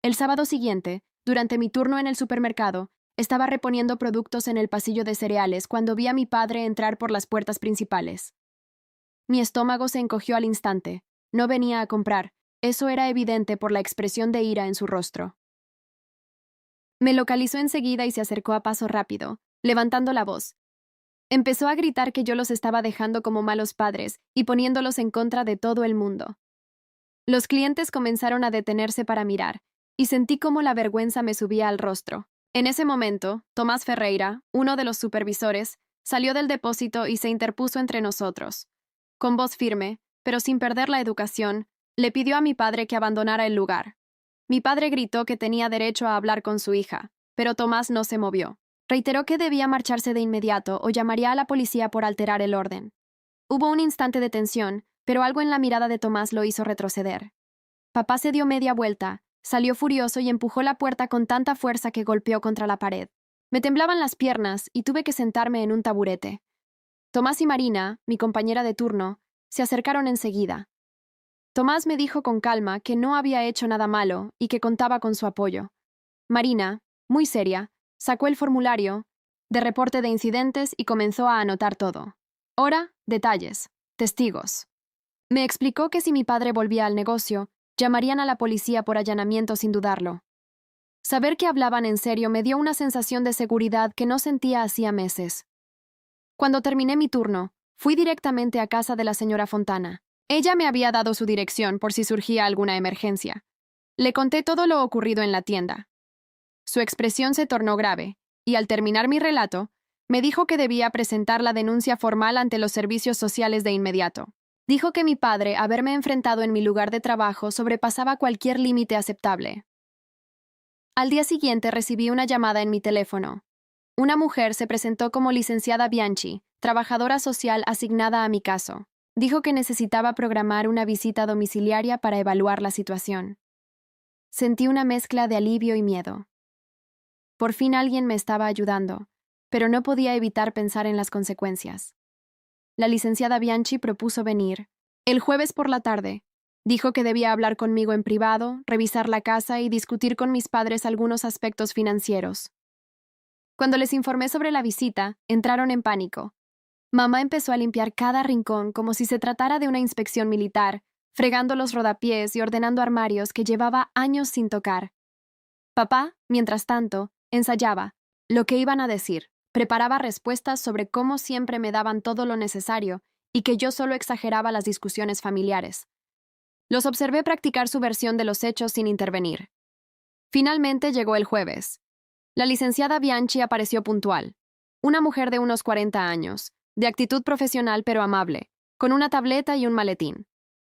El sábado siguiente, durante mi turno en el supermercado, estaba reponiendo productos en el pasillo de cereales cuando vi a mi padre entrar por las puertas principales. Mi estómago se encogió al instante. No venía a comprar. Eso era evidente por la expresión de ira en su rostro. Me localizó enseguida y se acercó a paso rápido, levantando la voz. Empezó a gritar que yo los estaba dejando como malos padres y poniéndolos en contra de todo el mundo. Los clientes comenzaron a detenerse para mirar, y sentí cómo la vergüenza me subía al rostro. En ese momento, Tomás Ferreira, uno de los supervisores, salió del depósito y se interpuso entre nosotros. Con voz firme, pero sin perder la educación, le pidió a mi padre que abandonara el lugar. Mi padre gritó que tenía derecho a hablar con su hija, pero Tomás no se movió. Reiteró que debía marcharse de inmediato o llamaría a la policía por alterar el orden. Hubo un instante de tensión, pero algo en la mirada de Tomás lo hizo retroceder. Papá se dio media vuelta, salió furioso y empujó la puerta con tanta fuerza que golpeó contra la pared. Me temblaban las piernas y tuve que sentarme en un taburete. Tomás y Marina, mi compañera de turno, se acercaron enseguida. Tomás me dijo con calma que no había hecho nada malo y que contaba con su apoyo. Marina, muy seria, sacó el formulario de reporte de incidentes y comenzó a anotar todo. Hora, detalles, testigos. Me explicó que si mi padre volvía al negocio, llamarían a la policía por allanamiento sin dudarlo. Saber que hablaban en serio me dio una sensación de seguridad que no sentía hacía meses. Cuando terminé mi turno, fui directamente a casa de la señora Fontana. Ella me había dado su dirección por si surgía alguna emergencia. Le conté todo lo ocurrido en la tienda. Su expresión se tornó grave, y al terminar mi relato, me dijo que debía presentar la denuncia formal ante los servicios sociales de inmediato. Dijo que mi padre haberme enfrentado en mi lugar de trabajo sobrepasaba cualquier límite aceptable. Al día siguiente recibí una llamada en mi teléfono. Una mujer se presentó como licenciada Bianchi, trabajadora social asignada a mi caso. Dijo que necesitaba programar una visita domiciliaria para evaluar la situación. Sentí una mezcla de alivio y miedo. Por fin alguien me estaba ayudando, pero no podía evitar pensar en las consecuencias. La licenciada Bianchi propuso venir. El jueves por la tarde, dijo que debía hablar conmigo en privado, revisar la casa y discutir con mis padres algunos aspectos financieros. Cuando les informé sobre la visita, entraron en pánico. Mamá empezó a limpiar cada rincón como si se tratara de una inspección militar, fregando los rodapiés y ordenando armarios que llevaba años sin tocar. Papá, mientras tanto, ensayaba lo que iban a decir, preparaba respuestas sobre cómo siempre me daban todo lo necesario y que yo solo exageraba las discusiones familiares. Los observé practicar su versión de los hechos sin intervenir. Finalmente llegó el jueves. La licenciada Bianchi apareció puntual. Una mujer de unos 40 años, de actitud profesional pero amable, con una tableta y un maletín.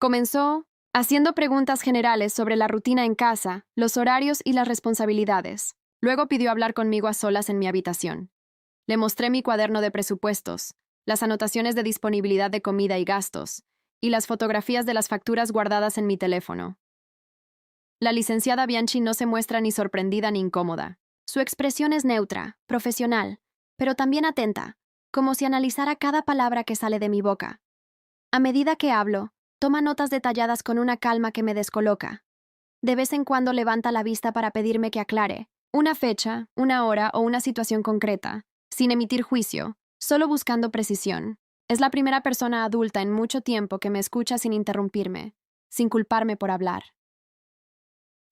Comenzó haciendo preguntas generales sobre la rutina en casa, los horarios y las responsabilidades. Luego pidió hablar conmigo a solas en mi habitación. Le mostré mi cuaderno de presupuestos, las anotaciones de disponibilidad de comida y gastos, y las fotografías de las facturas guardadas en mi teléfono. La licenciada Bianchi no se muestra ni sorprendida ni incómoda. Su expresión es neutra, profesional, pero también atenta, como si analizara cada palabra que sale de mi boca. A medida que hablo, toma notas detalladas con una calma que me descoloca. De vez en cuando levanta la vista para pedirme que aclare una fecha, una hora o una situación concreta, sin emitir juicio, solo buscando precisión. Es la primera persona adulta en mucho tiempo que me escucha sin interrumpirme, sin culparme por hablar.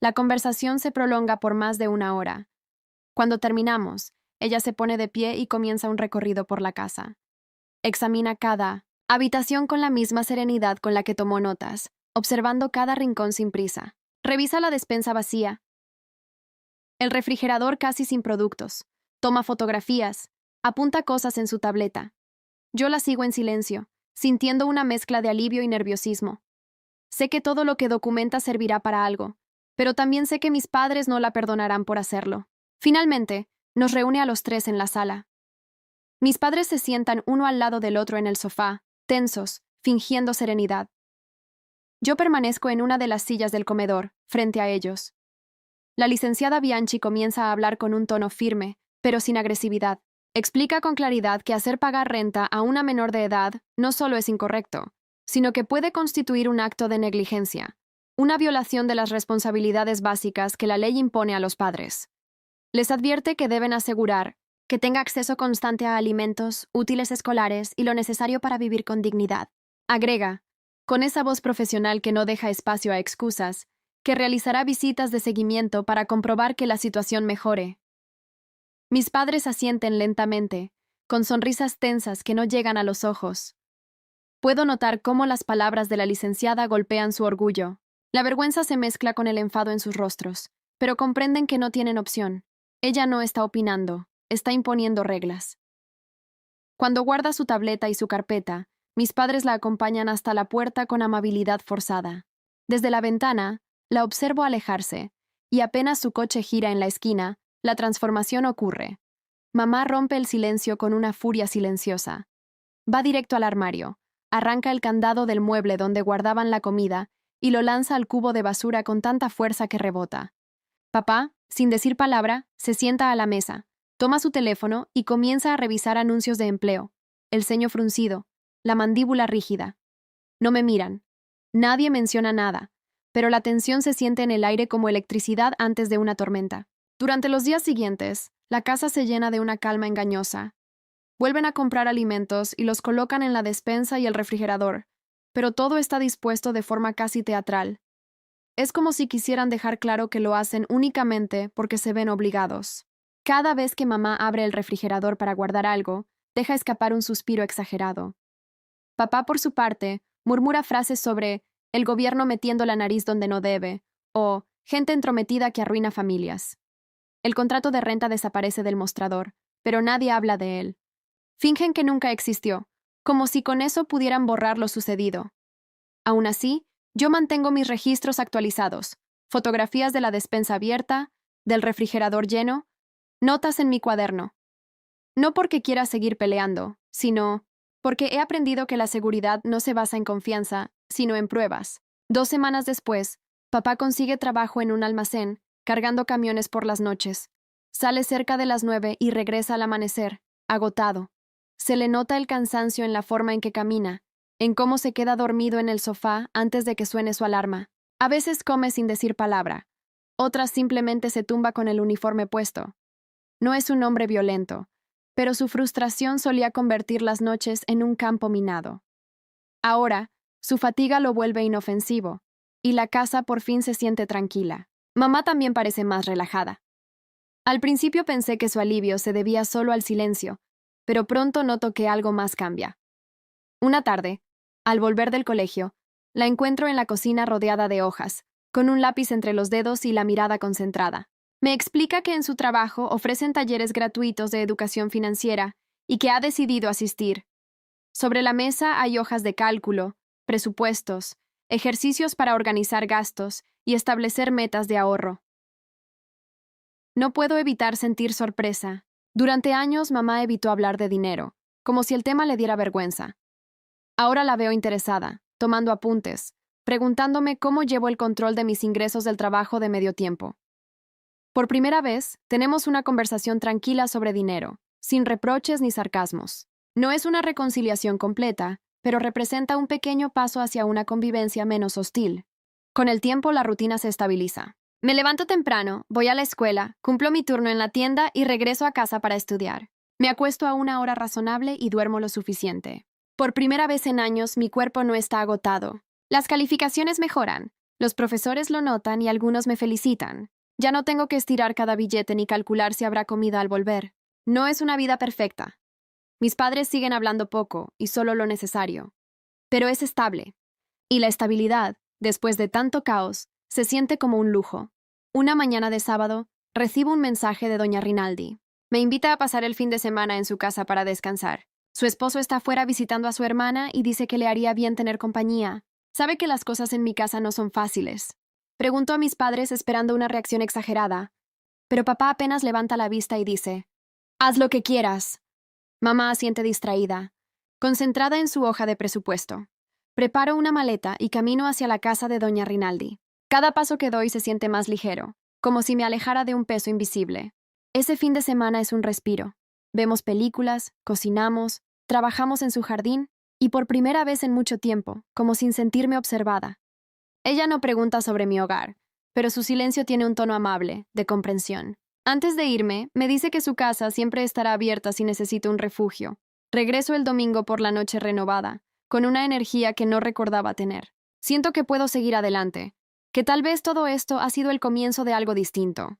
La conversación se prolonga por más de una hora. Cuando terminamos, ella se pone de pie y comienza un recorrido por la casa. Examina cada habitación con la misma serenidad con la que tomó notas, observando cada rincón sin prisa. Revisa la despensa vacía, el refrigerador casi sin productos. Toma fotografías, apunta cosas en su tableta. Yo la sigo en silencio, sintiendo una mezcla de alivio y nerviosismo. Sé que todo lo que documenta servirá para algo, pero también sé que mis padres no la perdonarán por hacerlo. Finalmente, nos reúne a los tres en la sala. Mis padres se sientan uno al lado del otro en el sofá, tensos, fingiendo serenidad. Yo permanezco en una de las sillas del comedor, frente a ellos. La licenciada Bianchi comienza a hablar con un tono firme, pero sin agresividad. Explica con claridad que hacer pagar renta a una menor de edad no solo es incorrecto, sino que puede constituir un acto de negligencia, una violación de las responsabilidades básicas que la ley impone a los padres. Les advierte que deben asegurar que tenga acceso constante a alimentos, útiles escolares y lo necesario para vivir con dignidad. Agrega, con esa voz profesional que no deja espacio a excusas, que realizará visitas de seguimiento para comprobar que la situación mejore. Mis padres asienten lentamente, con sonrisas tensas que no llegan a los ojos. Puedo notar cómo las palabras de la licenciada golpean su orgullo. La vergüenza se mezcla con el enfado en sus rostros, pero comprenden que no tienen opción. Ella no está opinando, está imponiendo reglas. Cuando guarda su tableta y su carpeta, mis padres la acompañan hasta la puerta con amabilidad forzada. Desde la ventana, la observo alejarse, y apenas su coche gira en la esquina, la transformación ocurre. Mamá rompe el silencio con una furia silenciosa. Va directo al armario, arranca el candado del mueble donde guardaban la comida y lo lanza al cubo de basura con tanta fuerza que rebota. Papá, sin decir palabra, se sienta a la mesa, toma su teléfono y comienza a revisar anuncios de empleo, el ceño fruncido, la mandíbula rígida. No me miran. Nadie menciona nada, pero la tensión se siente en el aire como electricidad antes de una tormenta. Durante los días siguientes, la casa se llena de una calma engañosa. Vuelven a comprar alimentos y los colocan en la despensa y el refrigerador, pero todo está dispuesto de forma casi teatral. Es como si quisieran dejar claro que lo hacen únicamente porque se ven obligados. Cada vez que mamá abre el refrigerador para guardar algo, deja escapar un suspiro exagerado. Papá, por su parte, murmura frases sobre el gobierno metiendo la nariz donde no debe, o gente entrometida que arruina familias. El contrato de renta desaparece del mostrador, pero nadie habla de él. Fingen que nunca existió, como si con eso pudieran borrar lo sucedido. Aún así, yo mantengo mis registros actualizados, fotografías de la despensa abierta, del refrigerador lleno, notas en mi cuaderno. No porque quiera seguir peleando, sino porque he aprendido que la seguridad no se basa en confianza, sino en pruebas. 2 semanas después, papá consigue trabajo en un almacén, cargando camiones por las noches. Sale cerca de las 9 y regresa al amanecer, agotado. Se le nota el cansancio en la forma en que camina, en cómo se queda dormido en el sofá antes de que suene su alarma. A veces come sin decir palabra, otras simplemente se tumba con el uniforme puesto. No es un hombre violento, pero su frustración solía convertir las noches en un campo minado. Ahora, su fatiga lo vuelve inofensivo, y la casa por fin se siente tranquila. Mamá también parece más relajada. Al principio pensé que su alivio se debía solo al silencio, pero pronto noto que algo más cambia. Una tarde, al volver del colegio, la encuentro en la cocina rodeada de hojas, con un lápiz entre los dedos y la mirada concentrada. Me explica que en su trabajo ofrecen talleres gratuitos de educación financiera y que ha decidido asistir. Sobre la mesa hay hojas de cálculo, presupuestos, ejercicios para organizar gastos y establecer metas de ahorro. No puedo evitar sentir sorpresa. Durante años mamá evitó hablar de dinero, como si el tema le diera vergüenza. Ahora la veo interesada, tomando apuntes, preguntándome cómo llevo el control de mis ingresos del trabajo de medio tiempo. Por primera vez, tenemos una conversación tranquila sobre dinero, sin reproches ni sarcasmos. No es una reconciliación completa, pero representa un pequeño paso hacia una convivencia menos hostil. Con el tiempo, la rutina se estabiliza. Me levanto temprano, voy a la escuela, cumplo mi turno en la tienda y regreso a casa para estudiar. Me acuesto a una hora razonable y duermo lo suficiente. Por primera vez en años, mi cuerpo no está agotado. Las calificaciones mejoran, los profesores lo notan y algunos me felicitan. Ya no tengo que estirar cada billete ni calcular si habrá comida al volver. No es una vida perfecta. Mis padres siguen hablando poco y solo lo necesario. Pero es estable. Y la estabilidad, después de tanto caos, se siente como un lujo. Una mañana de sábado, recibo un mensaje de doña Rinaldi. Me invita a pasar el fin de semana en su casa para descansar. Su esposo está afuera visitando a su hermana y dice que le haría bien tener compañía. Sabe que las cosas en mi casa no son fáciles. Pregunto a mis padres esperando una reacción exagerada, pero papá apenas levanta la vista y dice, «Haz lo que quieras». Mamá asiente distraída, concentrada en su hoja de presupuesto. Preparo una maleta y camino hacia la casa de doña Rinaldi. Cada paso que doy se siente más ligero, como si me alejara de un peso invisible. Ese fin de semana es un respiro. Vemos películas, cocinamos, trabajamos en su jardín y por primera vez en mucho tiempo, como sin sentirme observada. Ella no pregunta sobre mi hogar, pero su silencio tiene un tono amable, de comprensión. Antes de irme, me dice que su casa siempre estará abierta si necesito un refugio. Regreso el domingo por la noche renovada, con una energía que no recordaba tener. Siento que puedo seguir adelante, que tal vez todo esto ha sido el comienzo de algo distinto.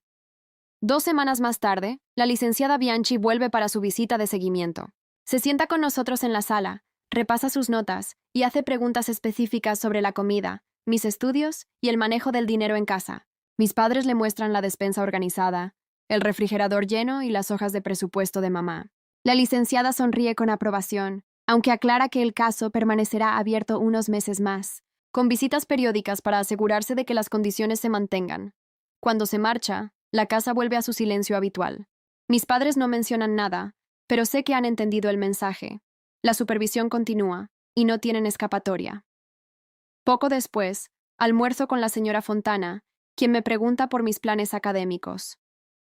2 semanas más tarde, la licenciada Bianchi vuelve para su visita de seguimiento. Se sienta con nosotros en la sala, repasa sus notas y hace preguntas específicas sobre la comida, mis estudios y el manejo del dinero en casa. Mis padres le muestran la despensa organizada, el refrigerador lleno y las hojas de presupuesto de mamá. La licenciada sonríe con aprobación, aunque aclara que el caso permanecerá abierto unos meses más, con visitas periódicas para asegurarse de que las condiciones se mantengan. Cuando se marcha, la casa vuelve a su silencio habitual. Mis padres no mencionan nada, pero sé que han entendido el mensaje. La supervisión continúa, y no tienen escapatoria. Poco después, almuerzo con la señora Fontana, quien me pregunta por mis planes académicos.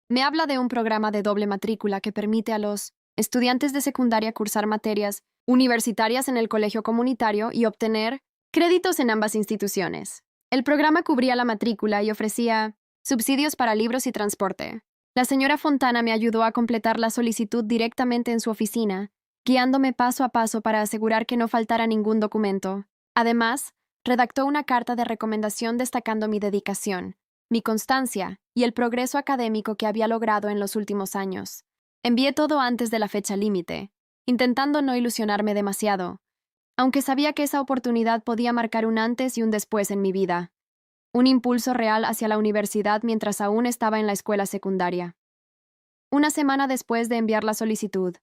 Me habla de un programa de doble matrícula que permite a los estudiantes de secundaria cursar materias universitarias en el colegio comunitario y obtener créditos en ambas instituciones. El programa cubría la matrícula y ofrecía subsidios para libros y transporte. La señora Fontana me ayudó a completar la solicitud directamente en su oficina, guiándome paso a paso para asegurar que no faltara ningún documento. Además, redactó una carta de recomendación destacando mi dedicación, mi constancia y el progreso académico que había logrado en los últimos años. Envié todo antes de la fecha límite, intentando no ilusionarme demasiado, aunque sabía que esa oportunidad podía marcar un antes y un después en mi vida. Un impulso real hacia la universidad mientras aún estaba en la escuela secundaria. Una semana después de enviar la solicitud,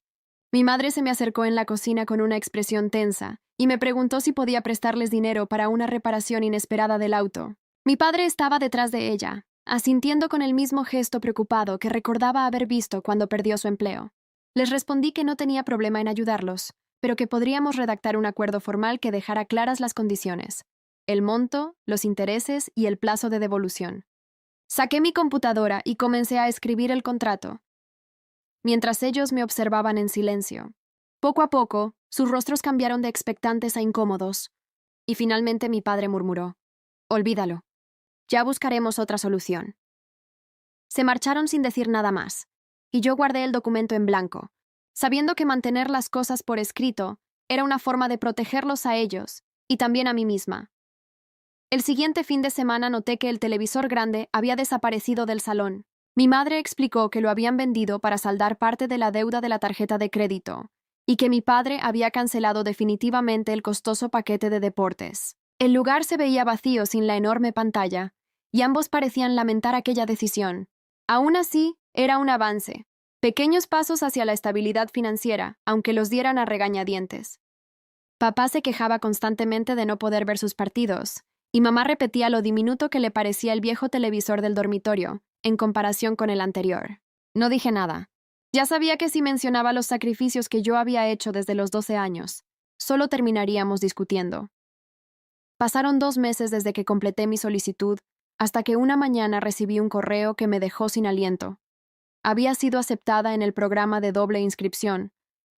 mi madre se me acercó en la cocina con una expresión tensa y me preguntó si podía prestarles dinero para una reparación inesperada del auto. Mi padre estaba detrás de ella, asintiendo con el mismo gesto preocupado que recordaba haber visto cuando perdió su empleo. Les respondí que no tenía problema en ayudarlos, pero que podríamos redactar un acuerdo formal que dejara claras las condiciones: el monto, los intereses y el plazo de devolución. Saqué mi computadora y comencé a escribir el contrato, mientras ellos me observaban en silencio. Poco a poco, sus rostros cambiaron de expectantes a incómodos, y finalmente mi padre murmuró: «Olvídalo. Ya buscaremos otra solución». Se marcharon sin decir nada más, y yo guardé el documento en blanco, sabiendo que mantener las cosas por escrito era una forma de protegerlos a ellos y también a mí misma. El siguiente fin de semana noté que el televisor grande había desaparecido del salón. Mi madre explicó que lo habían vendido para saldar parte de la deuda de la tarjeta de crédito, y que mi padre había cancelado definitivamente el costoso paquete de deportes. El lugar se veía vacío sin la enorme pantalla, y ambos parecían lamentar aquella decisión. Aún así, era un avance. Pequeños pasos hacia la estabilidad financiera, aunque los dieran a regañadientes. Papá se quejaba constantemente de no poder ver sus partidos, y mamá repetía lo diminuto que le parecía el viejo televisor del dormitorio, en comparación con el anterior. No dije nada. Ya sabía que si mencionaba los sacrificios que yo había hecho desde los 12 años, solo terminaríamos discutiendo. Pasaron 2 meses desde que completé mi solicitud, hasta que una mañana recibí un correo que me dejó sin aliento. Había sido aceptada en el programa de doble inscripción,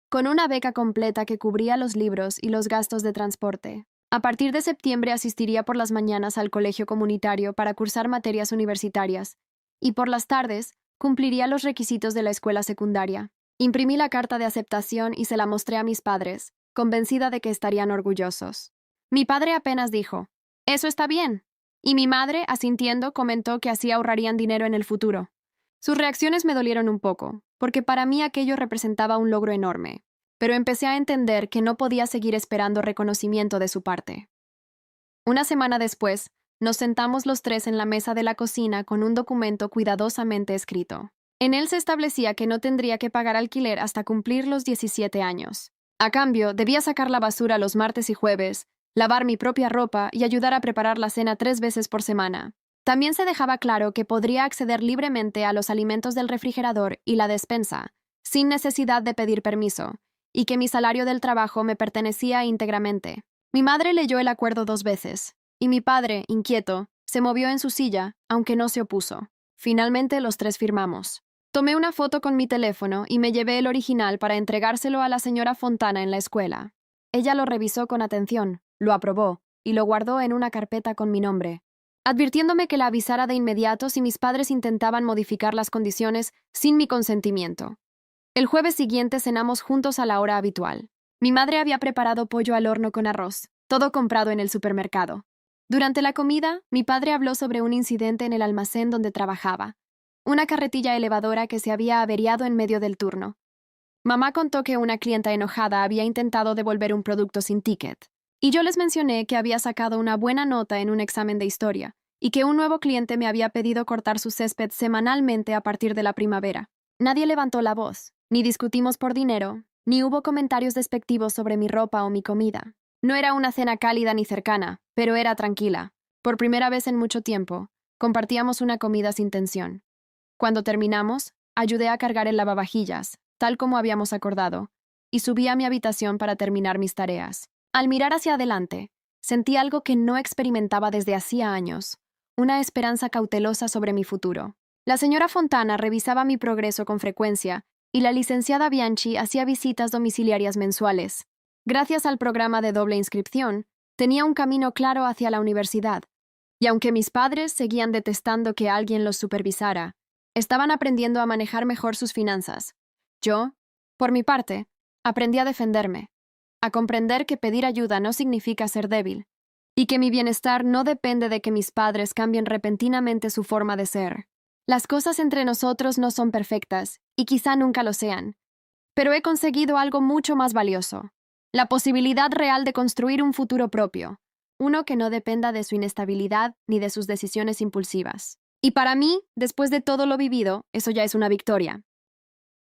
con una beca completa que cubría los libros y los gastos de transporte. A partir de septiembre asistiría por las mañanas al colegio comunitario para cursar materias universitarias, y por las tardes cumpliría los requisitos de la escuela secundaria. Imprimí la carta de aceptación y se la mostré a mis padres, convencida de que estarían orgullosos. Mi padre apenas dijo: «Eso está bien», y mi madre, asintiendo, comentó que así ahorrarían dinero en el futuro. Sus reacciones me dolieron un poco, porque para mí aquello representaba un logro enorme, pero empecé a entender que no podía seguir esperando reconocimiento de su parte. Una semana después, nos sentamos los tres en la mesa de la cocina con un documento cuidadosamente escrito. En él se establecía que no tendría que pagar alquiler hasta cumplir los 17 años. A cambio, debía sacar la basura los martes y jueves, lavar mi propia ropa y ayudar a preparar la cena 3 veces por semana. También se dejaba claro que podría acceder libremente a los alimentos del refrigerador y la despensa, sin necesidad de pedir permiso, y que mi salario del trabajo me pertenecía íntegramente. Mi madre leyó el acuerdo 2 veces, y mi padre, inquieto, se movió en su silla, aunque no se opuso. Finalmente los tres firmamos. Tomé una foto con mi teléfono y me llevé el original para entregárselo a la señora Fontana en la escuela. Ella lo revisó con atención, lo aprobó, y lo guardó en una carpeta con mi nombre, advirtiéndome que la avisara de inmediato si mis padres intentaban modificar las condiciones sin mi consentimiento. El jueves siguiente cenamos juntos a la hora habitual. Mi madre había preparado pollo al horno con arroz, todo comprado en el supermercado. Durante la comida, mi padre habló sobre un incidente en el almacén donde trabajaba, una carretilla elevadora que se había averiado en medio del turno. Mamá contó que una clienta enojada había intentado devolver un producto sin ticket, y yo les mencioné que había sacado una buena nota en un examen de historia, y que un nuevo cliente me había pedido cortar su césped semanalmente a partir de la primavera. Nadie levantó la voz, ni discutimos por dinero, ni hubo comentarios despectivos sobre mi ropa o mi comida. No era una cena cálida ni cercana, pero era tranquila. Por primera vez en mucho tiempo, compartíamos una comida sin tensión. Cuando terminamos, ayudé a cargar el lavavajillas, tal como habíamos acordado, y subí a mi habitación para terminar mis tareas. Al mirar hacia adelante, sentí algo que no experimentaba desde hacía años, una esperanza cautelosa sobre mi futuro. La señora Fontana revisaba mi progreso con frecuencia, y la licenciada Bianchi hacía visitas domiciliarias mensuales. Gracias al programa de doble inscripción, tenía un camino claro hacia la universidad, y aunque mis padres seguían detestando que alguien los supervisara, estaban aprendiendo a manejar mejor sus finanzas. Yo, por mi parte, aprendí a defenderme, a comprender que pedir ayuda no significa ser débil, y que mi bienestar no depende de que mis padres cambien repentinamente su forma de ser. Las cosas entre nosotros no son perfectas, y quizá nunca lo sean, pero he conseguido algo mucho más valioso, la posibilidad real de construir un futuro propio, uno que no dependa de su inestabilidad ni de sus decisiones impulsivas. Y para mí, después de todo lo vivido, eso ya es una victoria.